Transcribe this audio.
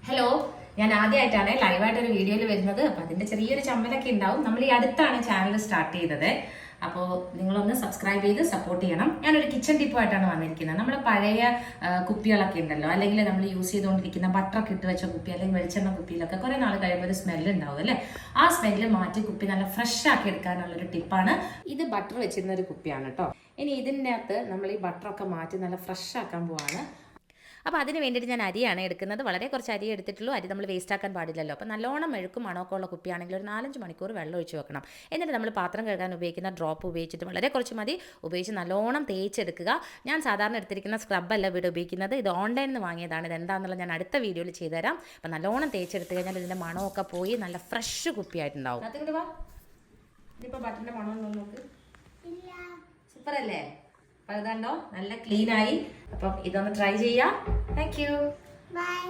Hello, ഞാൻ ആദ്യമായിട്ടാണ് ലൈവായിട്ടൊരു വീഡിയോയിൽ വരുന്നത്. അപ്പം അതിൻ്റെ ചെറിയൊരു ചമ്മലൊക്കെ ഉണ്ടാവും. നമ്മൾ ഈ അടുത്താണ് ചാനൽ സ്റ്റാർട്ട് ചെയ്തത്. അപ്പോൾ നിങ്ങളൊന്ന് സബ്സ്ക്രൈബ് ചെയ്ത് സപ്പോർട്ട് ചെയ്യണം. ഞാനൊരു കിച്ചൺ ടിപ്പുമായിട്ടാണ് വന്നിരിക്കുന്നത്. നമ്മുടെ പഴയ കുപ്പികളൊക്കെ ഉണ്ടല്ലോ, അല്ലെങ്കിൽ നമ്മൾ യൂസ് ചെയ്തുകൊണ്ടിരിക്കുന്ന ബട്ടറൊക്കെ ഇട്ട് വെച്ച കുപ്പി അല്ലെങ്കിൽ വെളിച്ചെണ്ണ കുപ്പിയിലൊക്കെ കുറേ നാൾ കഴിയുമ്പോൾ ഒരു സ്മെല്ല് ഉണ്ടാവും അല്ലേ. ആ സ്മെല്ല് മാറ്റി കുപ്പി നല്ല ഫ്രഷ് ആക്കി എടുക്കാനുള്ളൊരു ടിപ്പാണ് ഇത്. ബട്ടർ വെച്ചിരുന്ന ഒരു കുപ്പിയാണ് കേട്ടോ. ഇനി ഇതിൻ്റെ അകത്ത് നമ്മൾ ഈ ബട്ടറൊക്കെ മാറ്റി നല്ല ഫ്രഷ് ആക്കാൻ പോവാണ്. അപ്പോൾ അതിന് വേണ്ടിയിട്ട് ഞാൻ അരിയാണ് എടുക്കുന്നത്. വളരെ കുറച്ച് അരി എടുത്തിട്ടുള്ളൂ. അരി നമ്മൾ വേസ്റ്റ് ആക്കാൻ പാടില്ലല്ലോ. അപ്പോൾ നല്ലോണം മെഴുക്കും മണമൊക്കെ ഉള്ള കുപ്പിയാണെങ്കിൽ ഒരു 4-5 മണിക്കൂർ വെള്ളം ഒഴിച്ച് വെക്കണം. എന്നിട്ട് നമ്മൾ പാത്രം കഴുകാൻ ഉപയോഗിക്കുന്ന ഡ്രോപ്പ് ഉപയോഗിച്ചിട്ട് വളരെ കുറച്ച് മതി ഉപയോഗിച്ച് നല്ലോണം തേച്ചെടുക്കുക. ഞാൻ സാധാരണ എടുത്തിരിക്കുന്ന സ്ക്രബല്ല ഇവിടെ ഉപയോഗിക്കുന്നത്. ഇത് ഓൺലൈനിൽ നിന്ന് വാങ്ങിയതാണ്. ഇതെന്താണെന്നുള്ളത് ഞാൻ അടുത്ത വീഡിയോയിൽ ചെയ്തുതരാം. അപ്പോൾ നല്ലോണം തേച്ചെടുത്ത് കഴിഞ്ഞാൽ ഇതിൻ്റെ മണമൊക്കെ പോയി നല്ല ഫ്രഷ് കുപ്പിയായിട്ടുണ്ടാവും. ഇതിപ്പോൾ ബട്ടറിൻ്റെ മണമൊന്നും നോക്ക്. സൂപ്പർ അല്ലേ? അപ്പോൾ ഇതുണ്ടോ, നല്ല ക്ലീനായി. അപ്പം ഇതൊന്ന് ട്രൈ ചെയ്യാം. Thank you. ബൈ.